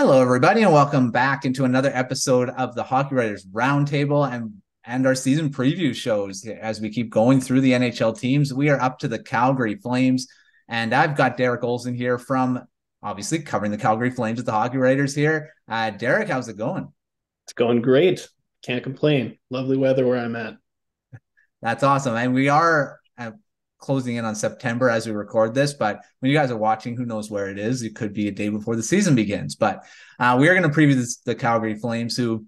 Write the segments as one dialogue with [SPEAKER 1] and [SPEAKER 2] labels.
[SPEAKER 1] Hello, everybody, and welcome back into another episode of the Hockey Writers Roundtable and our season preview shows. As we keep going through the NHL teams, we are up to the Calgary Flames, and I've got Derek Olsen here from obviously covering the Calgary Flames with the Hockey Writers here. Derek, how's it going?
[SPEAKER 2] It's going great. Can't complain. Lovely weather where I'm at.
[SPEAKER 1] That's awesome, and we are closing in on September as we record this, but when you guys are watching, who knows where it is? It could be a day before the season begins. But we are going to preview the Calgary Flames, who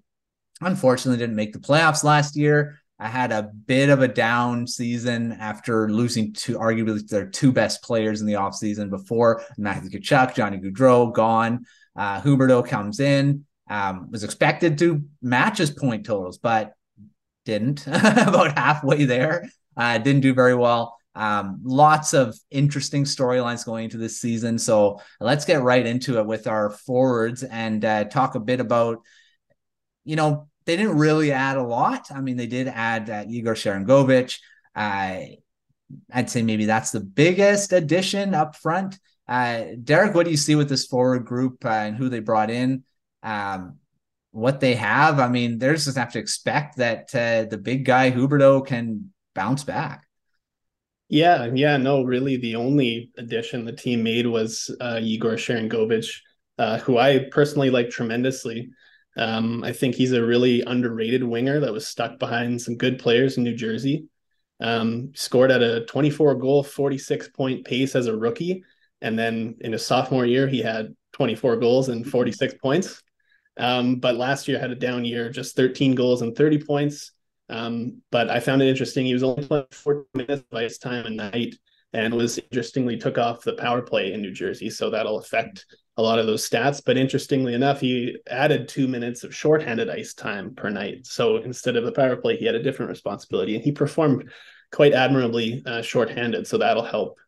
[SPEAKER 1] unfortunately didn't make the playoffs last year. I had a bit of a down season after losing arguably their two best players in the offseason before Matthew Tkachuk, Johnny Gaudreau gone. Huberdeau comes in, was expected to match his point totals, but didn't about halfway there. Didn't do very well. Lots of interesting storylines going into this season. So let's get right into it with our forwards and talk a bit about, they didn't really add a lot. I mean, they did add Igor Sharangovich. I'd say maybe that's the biggest addition up front. Derek, what do you see with this forward group and who they brought in? What they have? I mean, they're just have to expect that the big guy Huberdeau can bounce back.
[SPEAKER 2] Yeah, no, really the only addition the team made was Igor Sharangovich, who I personally like tremendously. I think he's a really underrated winger that was stuck behind some good players in New Jersey. Scored at a 24 goal, 46-point pace as a rookie. And then in his sophomore year, he had 24 goals and 46 points. But last year had a down year, just 13 goals and 30 points. But I found it interesting. He was only playing 14 minutes of ice time a night and was interestingly took off the power play in New Jersey. So that'll affect a lot of those stats. But interestingly enough, he added 2 minutes of shorthanded ice time per night. So instead of the power play, he had a different responsibility and he performed quite admirably shorthanded. So that'll help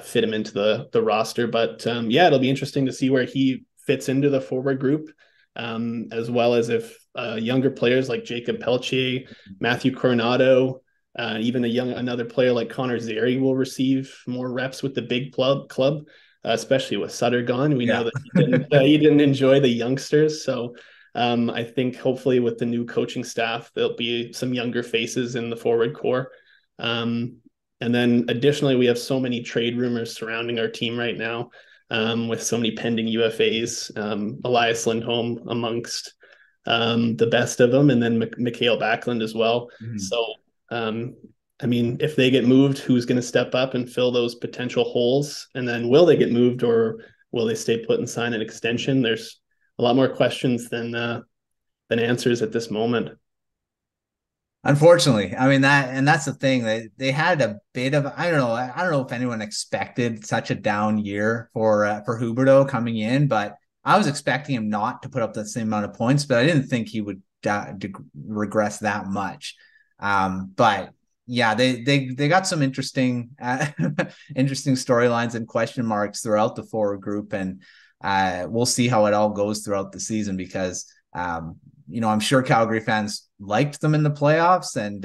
[SPEAKER 2] fit him into the roster. But yeah, it'll be interesting to see where he fits into the forward group. As well as if younger players like Jacob Pelletier, Matthew Coronado, even another player like Connor Zary will receive more reps with the big club, especially with Sutter gone. We know
[SPEAKER 1] Yeah.
[SPEAKER 2] that he didn't enjoy the youngsters, so I think hopefully with the new coaching staff there'll be some younger faces in the forward core. And then additionally, we have so many trade rumors surrounding our team right now, with so many pending UFAs, Elias Lindholm amongst the best of them, and then Mikhail Backlund as well.
[SPEAKER 1] Mhm.
[SPEAKER 2] So, I mean, if they get moved, who's going to step up and fill those potential holes? And then will they get moved or will they stay put and sign an extension? There's a lot more questions than answers at this moment.
[SPEAKER 1] Unfortunately, I mean that's the thing. They had a bit of I don't know if anyone expected such a down year for Huberdeau coming in, but I was expecting him not to put up the same amount of points, but I didn't think he would regress that much. But yeah, they got some interesting interesting storylines and question marks throughout the forward group, and we'll see how it all goes throughout the season because I'm sure Calgary fans liked them in the playoffs and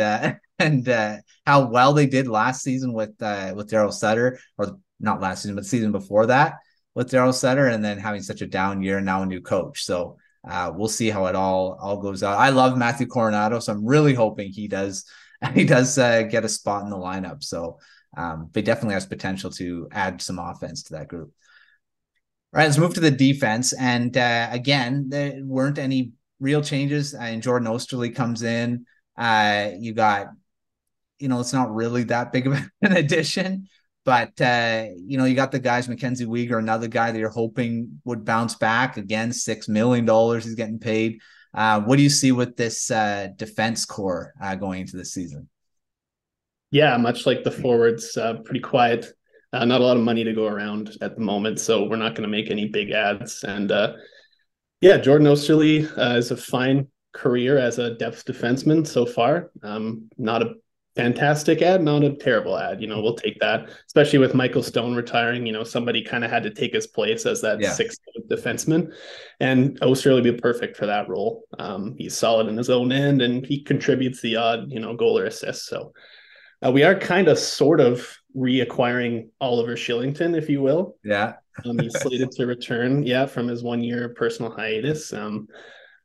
[SPEAKER 1] how well they did last season with Daryl Sutter, or not last season, but the season before that with Daryl Sutter, and then having such a down year and now a new coach. So we'll see how it all goes out. I love Matthew Coronado, so I'm really hoping he does get a spot in the lineup. So but definitely has potential to add some offense to that group. All right, let's move to the defense. And again, there weren't any real changes. And Jordan Osterley comes in. You got, it's not really that big of an addition, but you got the guys, Mackenzie Weegar, another guy that you're hoping would bounce back. Again, $6 million he's getting paid. What do you see with this defense core going into this season?
[SPEAKER 2] Yeah, much like the forwards, pretty quiet. Not a lot of money to go around at the moment, so we're not going to make any big ads. And yeah, Jordan Osterley is a fine career as a depth defenseman so far. Not a fantastic ad, not a terrible ad. We'll take that, especially with Michael Stone retiring. Somebody kind of had to take his place as that
[SPEAKER 1] Yeah.
[SPEAKER 2] sixth defenseman, and Osterley would be perfect for that role. He's solid in his own end, and he contributes the odd, goal or assist. So we are kind of sort of reacquiring Oliver Shillington, if you will.
[SPEAKER 1] Yeah.
[SPEAKER 2] He's slated to return, yeah, from his 1 year personal hiatus. So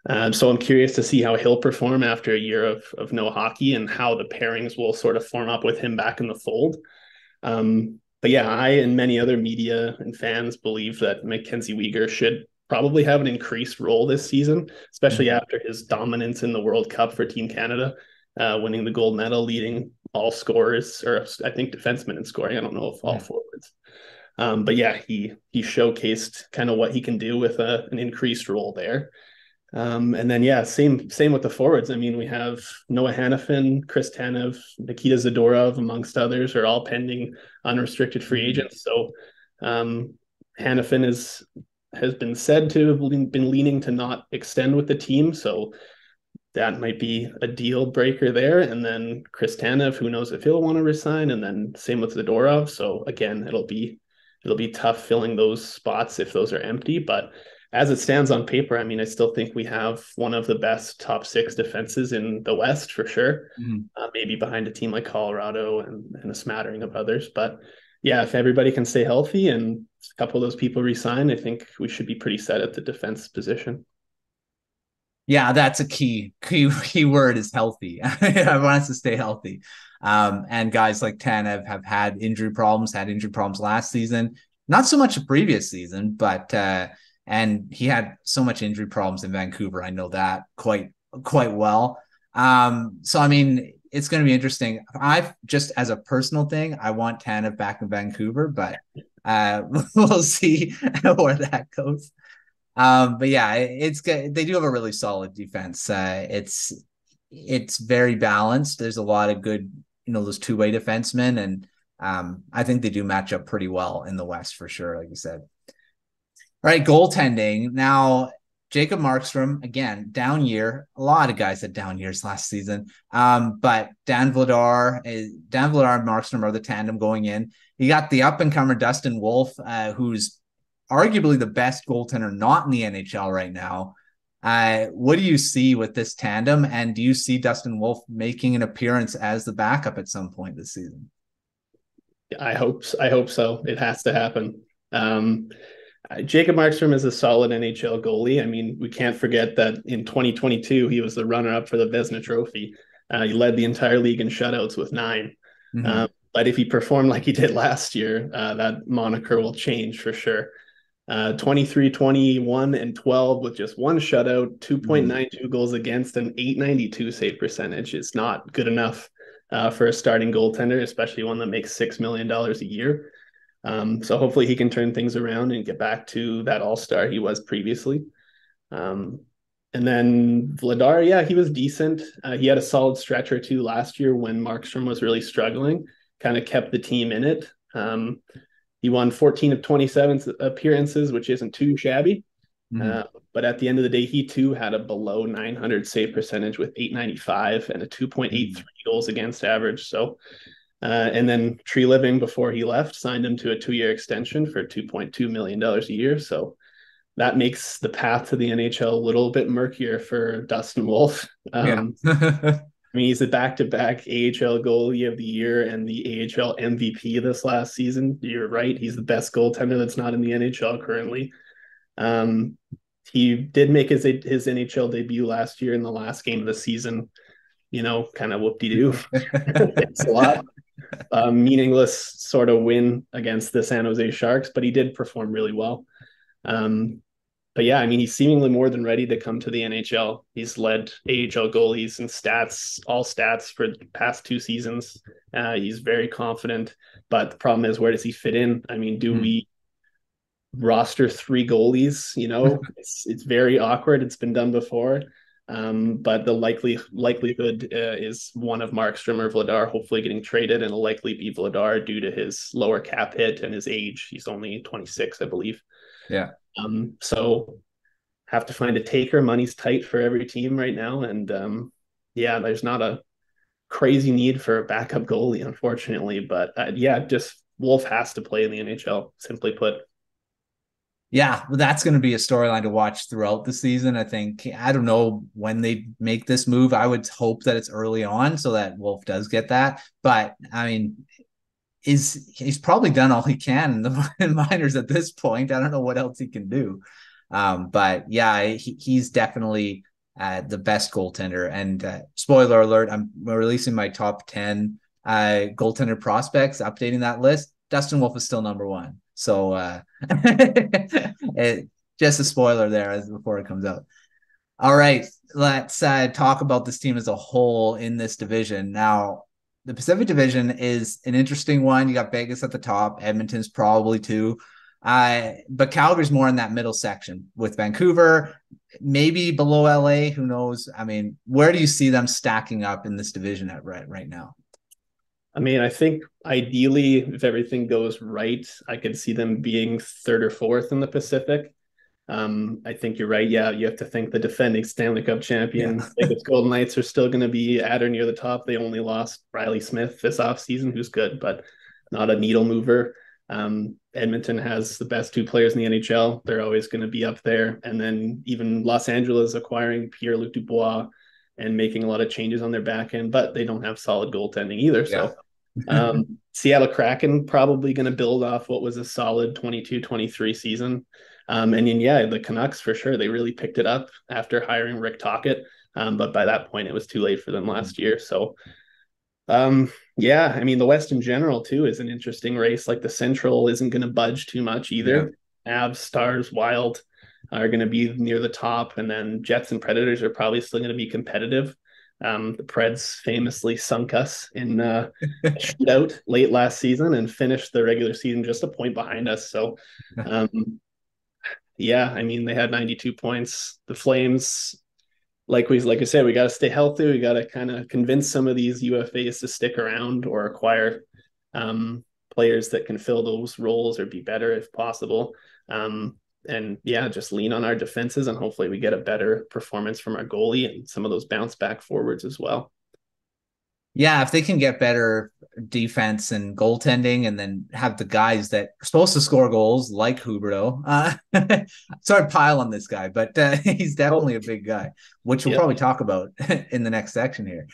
[SPEAKER 2] I'm curious to see how he'll perform after a year of no hockey and how the pairings will sort of form up with him back in the fold. But yeah, I and many other media and fans believe that Mackenzie Weegar should probably have an increased role this season, especially
[SPEAKER 1] Mhm.
[SPEAKER 2] after his dominance in the World Cup for Team Canada, winning the gold medal, leading all scorers, or I think defensemen in scoring. I don't know if all
[SPEAKER 1] Mhm.
[SPEAKER 2] forwards. But yeah, he showcased kind of what he can do with an increased role there. And then yeah, same with the forwards. I mean, we have Noah Hanifin, Chris Tanev, Nikita Zadorov, amongst others, are all pending unrestricted free
[SPEAKER 1] Mhm.
[SPEAKER 2] agents. So um, Hanifin has been said to have been leaning to not extend with the team. So that might be a deal breaker there. And then Chris Tanev, who knows if he'll want to resign, and then same with Zadorov. So again, it'll be tough filling those spots if those are empty. But as it stands on paper, I mean, I still think we have one of the best top six defenses in the West for sure.
[SPEAKER 1] Mhm.
[SPEAKER 2] Maybe behind a team like Colorado and a smattering of others. But yeah, if everybody can stay healthy and a couple of those people resign, I think we should be pretty set at the defense position.
[SPEAKER 1] Yeah, that's a key word is healthy. I want us to stay healthy. And guys like Tanev have had injury problems last season. Not so much the previous season, but and he had so much injury problems in Vancouver. I know that quite well. So I mean, it's going to be interesting. I've just as a personal thing, I want Tanev back in Vancouver, but we'll see where that goes. But yeah, it's good. They do have a really solid defense. It's very balanced. There's a lot of good, those two-way defensemen, and I think they do match up pretty well in the West for sure, like you said. All right, goaltending. Now, Jacob Markstrom, again, down year. A lot of guys had down years last season. But Dan Vladar and Markstrom are the tandem going in. You got the up-and-comer Dustin Wolf, who's arguably the best goaltender not in the NHL right now. What do you see with this tandem? And do you see Dustin Wolf making an appearance as the backup at some point this season?
[SPEAKER 2] I hope so. It has to happen. Um, Jacob Markstrom is a solid NHL goalie. I mean, we can't forget that in 2022 he was the runner-up for the Vezina Trophy. He led the entire league in shutouts with 9.
[SPEAKER 1] Mm-hmm.
[SPEAKER 2] But if he performed like he did last year, that moniker will change for sure. 23, 21, and 12 with just one shutout,
[SPEAKER 1] Mm-hmm.
[SPEAKER 2] 2.92 goals against, an 892 save percentage is not good enough for a starting goaltender, especially one that makes $6 million a year. So hopefully he can turn things around and get back to that all-star he was previously. Um, and then Vladar, yeah, he was decent. He had a solid stretch or two last year when Markstrom was really struggling, kind of kept the team in it. He won 14 of 27 appearances, which isn't too shabby.
[SPEAKER 1] Mm-hmm.
[SPEAKER 2] Uh, but at the end of the day, he too had a below 900 save percentage with 895 and a 2.83 goals against average. So, and then Tree Living, before he left, signed him to a 2 year extension for $2.2 million a year. So that makes the path to the NHL a little bit murkier for Dustin Wolf.
[SPEAKER 1] Yeah.
[SPEAKER 2] I mean, he's a back-to-back AHL goalie of the year and the AHL MVP this last season. You're right; he's the best goaltender that's not in the NHL currently. Um, he did make his NHL debut last year in the last game of the season. Kind of whoop-de-doo. It's a lot. Meaningless sort of win against the San Jose Sharks, but he did perform really well. Um, but yeah, I mean, he's seemingly more than ready to come to the NHL. He's led AHL goalies and all stats for the past 2 seasons. He's very confident, but the problem is, where does he fit in? I mean, do
[SPEAKER 1] Mm.
[SPEAKER 2] we roster 3 goalies? It's very awkward. It's been done before. But the likelihood is one of Markstrom or Vladar hopefully getting traded, and it'll likely be Vladar due to his lower cap hit and his age. He's only 26, I believe.
[SPEAKER 1] Yeah.
[SPEAKER 2] So have to find a taker. Money's tight for every team right now, and yeah, there's not a crazy need for a backup goalie, unfortunately. But yeah, just Wolf has to play in the NHL. Simply put.
[SPEAKER 1] Yeah, well, that's going to be a storyline to watch throughout the season. I think, I don't know when they make this move. I would hope that it's early on so that Wolf does get that. But I mean, he's probably done all he can in the in minors at this point. I don't know what else he can do. But yeah, he's definitely the best goaltender. And spoiler alert, I'm releasing my top 10 goaltender prospects, updating that list. Dustin Wolf is still number one. So just a spoiler there as before it comes out. All right, let's talk about this team as a whole in this division. Now, the Pacific Division is an interesting one. You got Vegas at the top, Edmonton's probably too. But Calgary's more in that middle section with Vancouver, maybe below LA. Who knows? I mean, where do you see them stacking up in this division at right now?
[SPEAKER 2] I mean, I think ideally, if everything goes right, I could see them being third or fourth in the Pacific. I think you're right. Yeah, you have to think the defending Stanley Cup champion Vegas Golden Knights are still going to be at or near the top. They only lost Riley Smith this offseason, who's good, but not a needle mover. Edmonton has the best two players in the NHL. They're always going to be up there. And then even Los Angeles acquiring Pierre-Luc Dubois and making a lot of changes on their back end, but they don't have solid goaltending either. Yeah. So Seattle Kraken probably going to build off what was a solid 22-23 season. And then, yeah, the Canucks for sure. They really picked it up after hiring Rick Tocchet. But by that point, it was too late for them last year. So, yeah, I mean, the West in general, too, is an interesting race. Like the Central isn't going to budge too much either. Yeah. Avs, Stars, Wild are going to be near the top. And then Jets and Predators are probably still going to be competitive. The Preds famously sunk us in a shootout late last season and finished the regular season just a point behind us. So, yeah, I mean, they had 92 points. The Flames, like I said, we got to stay healthy. We got to kind of convince some of these UFAs to stick around or acquire players that can fill those roles or be better if possible. And yeah, just lean on our defenses and hopefully we get a better performance from our goalie and some of those bounce back forwards as well.
[SPEAKER 1] Yeah, if they can get better defense and goaltending and then have the guys that are supposed to score goals like Huberdeau. Sorry to pile on this guy, but he's definitely a big guy, which we'll probably talk about in the next section here.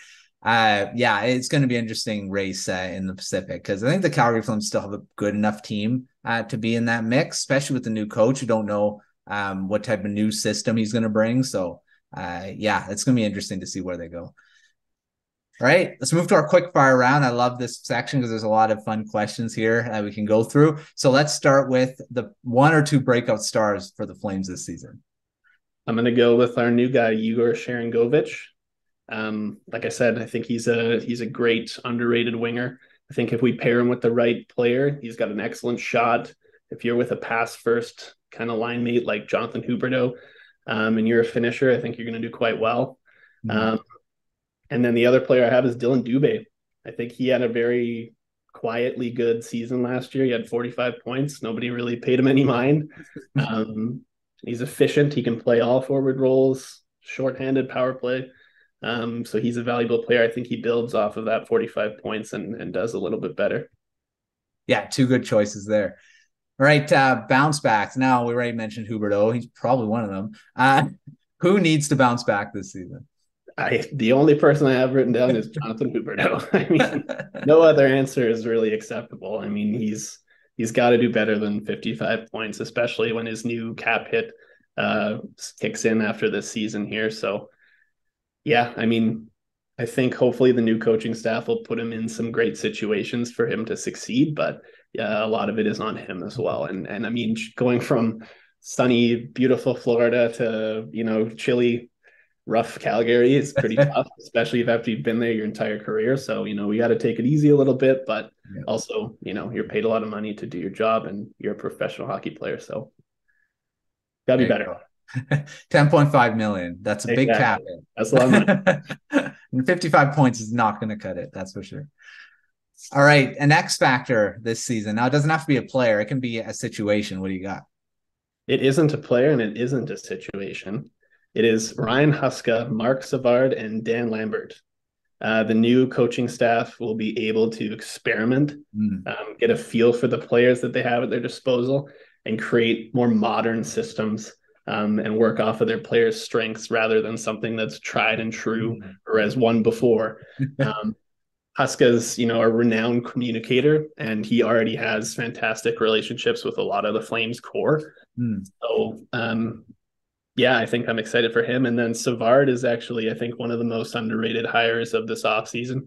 [SPEAKER 1] Yeah, it's going to be an interesting race in the Pacific because I think the Calgary Flames still have a good enough team to be in that mix, especially with the new coach. You don't know what type of new system he's going to bring. So, yeah, it's going to be interesting to see where they go. All right, let's move to our quick fire round. I love this section because there's a lot of fun questions here that we can go through. So let's start with the one or two breakout stars for the Flames this season.
[SPEAKER 2] I'm going to go with our new guy, Igor Sharangovich. Like I said, I think he's a great underrated winger. I think if we pair him with the right player, he's got an excellent shot. If you're with a pass first kind of line mate like Jonathan Huberdeau, and you're a finisher, I think you're going to do quite well. Mm-hmm. And then the other player I have is Dylan Dubé. I think he had a very quietly good season last year. He had 45 points. Nobody really paid him any mind. He's efficient. He can play all forward roles, shorthanded power play. So he's a valuable player. I think he builds off of that 45 points and does a little bit better.
[SPEAKER 1] Yeah, two good choices there. All right, bounce backs. Now, we already mentioned Huberdeau. He's probably one of them. Who needs to bounce back this season?
[SPEAKER 2] The only person I have written down is Jonathan Huberdeau. I mean, no other answer is really acceptable. I mean, he's got to do better than 55 points, especially when his new cap hit kicks in after this season here. So, yeah, I mean, I think hopefully the new coaching staff will put him in some great situations for him to succeed. But yeah, a lot of it is on him as well. And I mean, going from sunny, beautiful Florida to, chilly, rough Calgary is pretty tough, especially if after you've been there your entire career. So, we got to take it easy a little bit, but also, you're paid a lot of money to do your job and you're a professional hockey player. So gotta be better.
[SPEAKER 1] 10.5 million. That's a big cap.
[SPEAKER 2] That's a lot of money.
[SPEAKER 1] And 55 points is not going to cut it. That's for sure. All right. An X factor this season. Now, it doesn't have to be a player. It can be a situation. What do you got?
[SPEAKER 2] It isn't a player and it isn't a situation. It is Ryan Huska, Mark Savard, and Dan Lambert. The new coaching staff will be able to experiment, get a feel for the players that they have at their disposal, and create more modern systems and work off of their players' strengths rather than something that's tried and true or has won before. Huska's, a renowned communicator, and he already has fantastic relationships with a lot of the Flames core.
[SPEAKER 1] Hmm.
[SPEAKER 2] So, yeah, I think I'm excited for him. And then Savard is actually, I think, one of the most underrated hires of this offseason.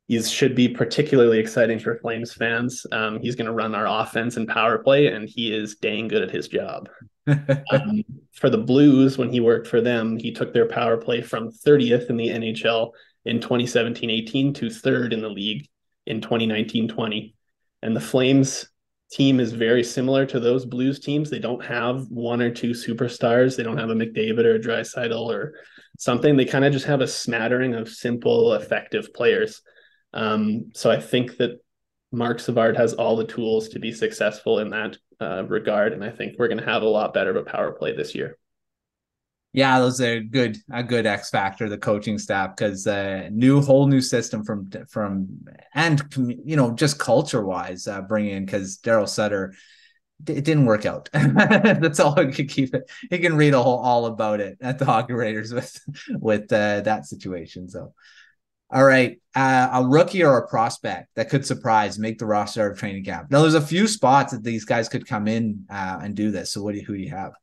[SPEAKER 2] He should be particularly exciting for Flames fans. He's going to run our offense and power play, and he is dang good at his job. For the Blues, when he worked for them, he took their power play from 30th in the NHL in 2017-18 to third in the league in 2019-20. And the Flames team is very similar to those Blues teams. They don't have one or two superstars. They don't have a McDavid or a Draisaitl or something. They kind of just have a smattering of simple, effective players. So I think that Marc Savard has all the tools to be successful in that regard, and I think we're going to have a lot better of a power play this year.
[SPEAKER 1] Yeah, those are a good X factor, the coaching staff, because whole new system and just culture wise, bring in, because Daryl Sutter, it didn't work out. That's all I could keep it. He can read all about it at the Hockey Raiders with that situation. So, all right, a rookie or a prospect that could surprise, make the roster of training camp. Now, there's a few spots that these guys could come in and do this. So, who do you have?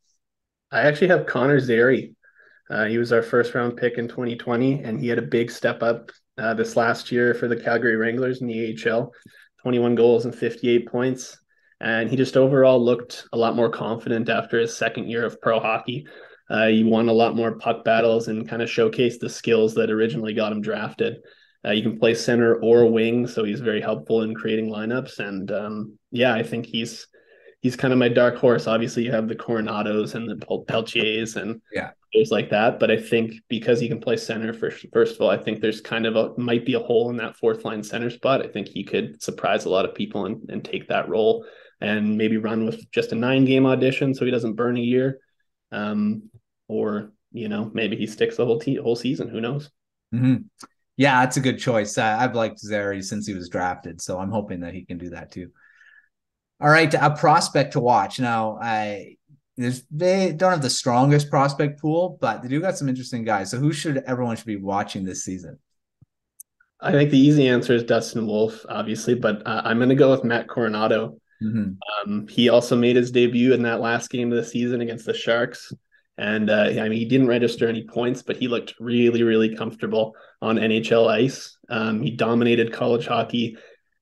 [SPEAKER 2] I actually have Connor Zary. He was our first round pick in 2020, and he had a big step up this last year for the Calgary Wranglers in the AHL, 21 goals and 58 points. And he just overall looked a lot more confident after his second year of pro hockey. He won a lot more puck battles and kind of showcased the skills that originally got him drafted. You can play center or wing, so he's very helpful in creating lineups. And yeah, I think he's kind of my dark horse. Obviously, you have the Coronados and the Peltiers and
[SPEAKER 1] Yeah.
[SPEAKER 2] things like that. But I think because he can play center, first of all, I think there's kind of might be a hole in that fourth line center spot. I think he could surprise a lot of people and take that role and maybe run with just a 9-game audition so he doesn't burn a year. Or, maybe he sticks the whole season. Who knows?
[SPEAKER 1] Mm-hmm. Yeah, that's a good choice. I've liked Zary since he was drafted, so I'm hoping that he can do that too. All right, a prospect to watch. Now, they don't have the strongest prospect pool, but they do got some interesting guys. So who should everyone be watching this season?
[SPEAKER 2] I think the easy answer is Dustin Wolf, obviously, but I'm going to go with Matt Coronado.
[SPEAKER 1] Mm-hmm.
[SPEAKER 2] He also made his debut in that last game of the season against the Sharks. And he didn't register any points, but he looked really, really comfortable on NHL ice. He dominated college hockey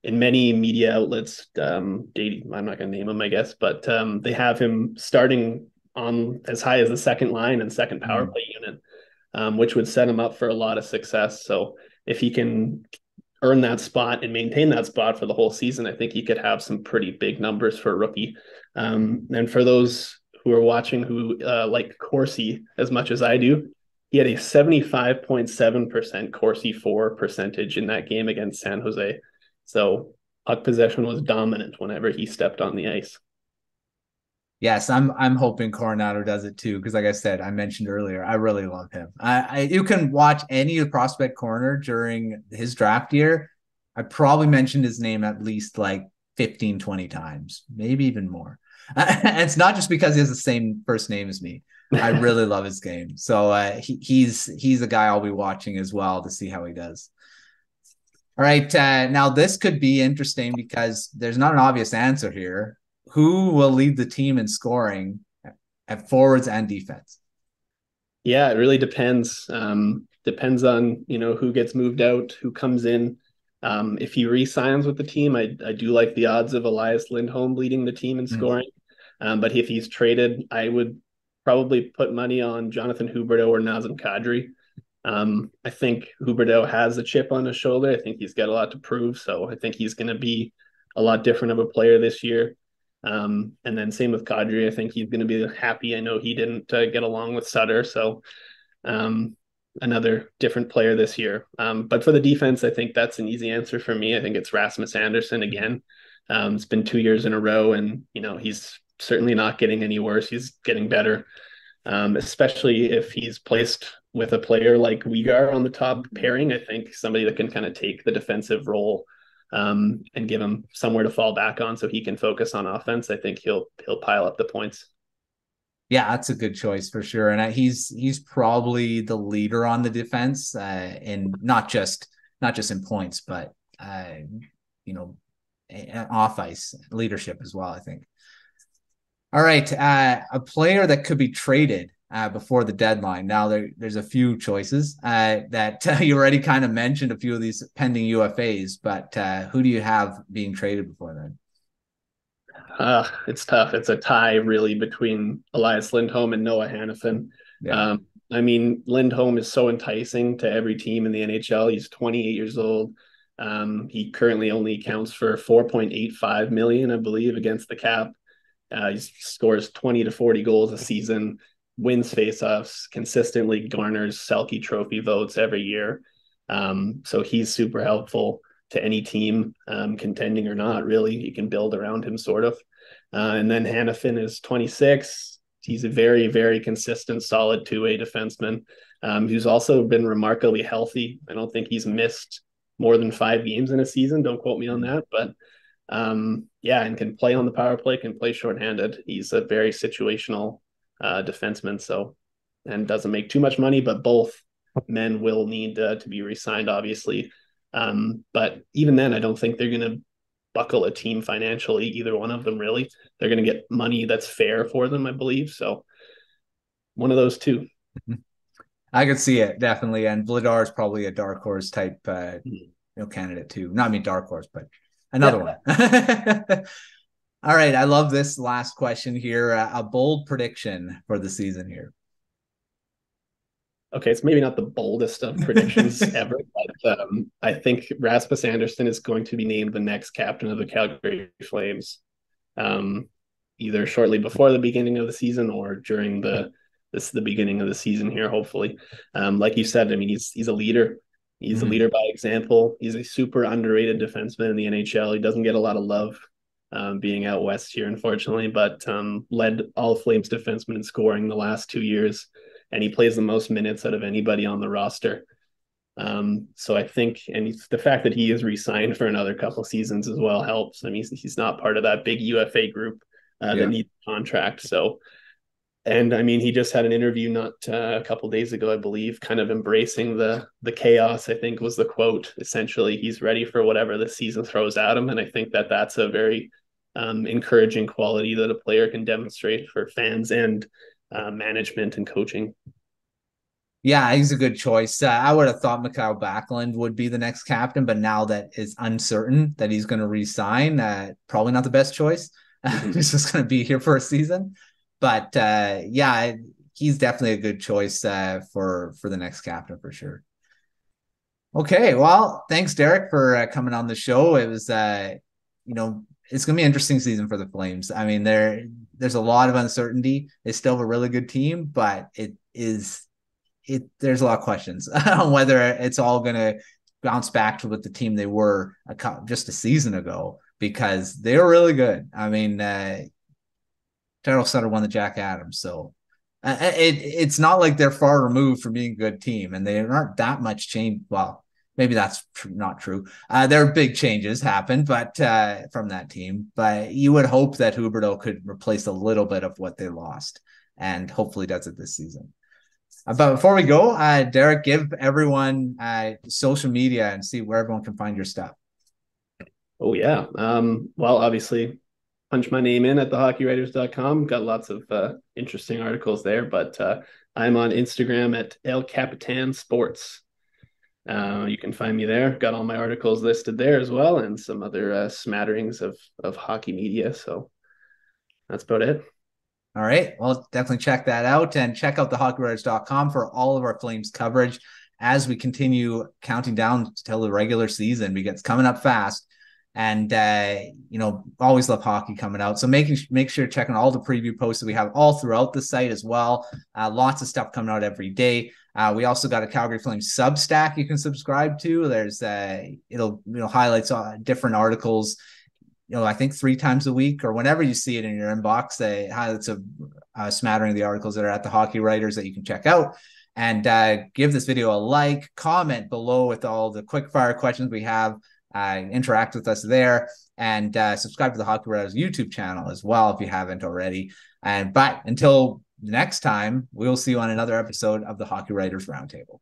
[SPEAKER 2] in many media outlets. I'm not going to name them, I guess, but they have him starting on as high as the second line and second power play unit, which would set him up for a lot of success. So if he can earn that spot and maintain that spot for the whole season, I think he could have some pretty big numbers for a rookie. And for those who are watching who like Corsi as much as I do, he had a 75.7% Corsi for percentage in that game against San Jose. So puck possession was dominant whenever he stepped on the ice.
[SPEAKER 1] Yes, I'm hoping Coronado does it too, because like I said, I mentioned earlier, I really love him. You can watch any of Prospect Corner during his draft year. I probably mentioned his name at least like 15, 20 times, maybe even more. And it's not just because he has the same first name as me. I really love his game. So he's a guy I'll be watching as well to see how he does. All right. Now this could be interesting because there's not an obvious answer here. Who will lead the team in scoring at forwards and defense?
[SPEAKER 2] Yeah, it really depends. Depends on who gets moved out, who comes in. If he re-signs with the team, I do like the odds of Elias Lindholm leading the team in scoring. But if he's traded, I would probably put money on Jonathan Huberdeau or Nazem Kadri. I think Huberdeau has a chip on his shoulder. I think he's got a lot to prove. So I think he's going to be a lot different of a player this year. And then same with Kadri. I think he's going to be happy. I know he didn't get along with Sutter. So another different player this year. But for the defense, I think that's an easy answer for me. I think it's Rasmus Andersson again. It's been 2 years in a row, and he's certainly not getting any worse. He's getting better, especially if he's placed with a player like Weegar on the top pairing. I think somebody that can kind of take the defensive role and give him somewhere to fall back on so he can focus on offense. I think he'll pile up the points.
[SPEAKER 1] Yeah, that's a good choice for sure. And he's probably the leader on the defense, and not just not just in points, but off ice leadership as well, I think. All right, a player that could be traded before the deadline. Now there's a few choices that you already kind of mentioned, a few of these pending UFAs, but who do you have being traded before then?
[SPEAKER 2] It's tough. It's a tie really between Elias Lindholm and Noah Hannafin.
[SPEAKER 1] Yeah.
[SPEAKER 2] I mean, Lindholm is so enticing to every team in the NHL. He's 28 years old. He currently only counts for 4.85 million, I believe, against the cap. He scores 20 to 40 goals a season, wins faceoffs, consistently garners Selke Trophy votes every year. So he's super helpful to any team, contending or not, really. You can build around him, sort of. And then Hannafin is 26. He's a very, very consistent, solid two-way defenseman who's also been remarkably healthy. I don't think he's missed more than 5 games in a season. Don't quote me on that. But and can play on the power play, can play shorthanded. He's a very situational defenseman, and doesn't make too much money, but both men will need to be re-signed, obviously. But even then, I don't think they're going to buckle a team financially, either one of them, really. They're going to get money that's fair for them, I believe. So one of those two.
[SPEAKER 1] I could see it, definitely. And Vladar is probably a dark horse type candidate too. Not dark horse, but another one. All right. I love this last question here. A bold prediction for the season here.
[SPEAKER 2] Okay, it's maybe not the boldest of predictions ever, but I think Rasmus Andersson is going to be named the next captain of the Calgary Flames, either shortly before the beginning of the season or during the beginning of the season here, hopefully. Like you said, I mean, he's a leader. He's a leader by example. He's a super underrated defenseman in the NHL. He doesn't get a lot of love being out west here, unfortunately, but led all Flames defensemen in scoring the last 2 years. And he plays the most minutes out of anybody on the roster. So I think, and the fact that he is re-signed for another couple seasons as well helps. I mean, he's not part of that big UFA group that needs a contract. So, and I mean, he just had an interview not a couple days ago, I believe, kind of embracing the chaos, I think was the quote. Essentially, he's ready for whatever the season throws at him. And I think that that's a very encouraging quality that a player can demonstrate for fans and management and coaching.
[SPEAKER 1] Yeah, he's a good choice. I would have thought Mikael Backlund would be the next captain, but now that it's uncertain that he's going to re-sign, probably not the best choice. He's just going to be here for a season. But he's definitely a good choice for the next captain for sure. Okay, well, thanks, Derek, for coming on the show. It was, it's going to be an interesting season for the Flames. I mean, there's a lot of uncertainty. They still have a really good team, but there's a lot of questions on whether it's all going to bounce back to what the team they were just a season ago, because they were really good. I mean, Daryl Sutter won the Jack Adams, so it's not like they're far removed from being a good team, and they aren't that much change. Well, maybe that's not true. There are big changes happened, but from that team. But you would hope that Huberdeau could replace a little bit of what they lost, and hopefully does it this season. But before we go, Derek, give everyone social media and see where everyone can find your stuff.
[SPEAKER 2] Oh, yeah. Well, obviously, punch my name in at thehockeywriters.com. Got lots of interesting articles there, but I'm on Instagram at El Capitan Sports. You can find me there. Got all my articles listed there as well, and some other smatterings of hockey media. So that's about it.
[SPEAKER 1] All right. Well, definitely check that out, and check out thehockeywriters.com for all of our Flames coverage as we continue counting down until the regular season, because it's coming up fast. And, always love hockey coming out. So make sure you're checking all the preview posts that we have all throughout the site as well. Lots of stuff coming out every day. We also got a Calgary Flames Substack you can subscribe to. There's it'll highlights different articles, I think 3 times a week or whenever you see it in your inbox. It highlights a smattering of the articles that are at the Hockey Writers that you can check out. And give this video a like, comment below with all the quick fire questions we have. Interact with us there, and subscribe to the Hockey Writers YouTube channel as well if you haven't already. But until next time, we'll see you on another episode of the Hockey Writers Roundtable.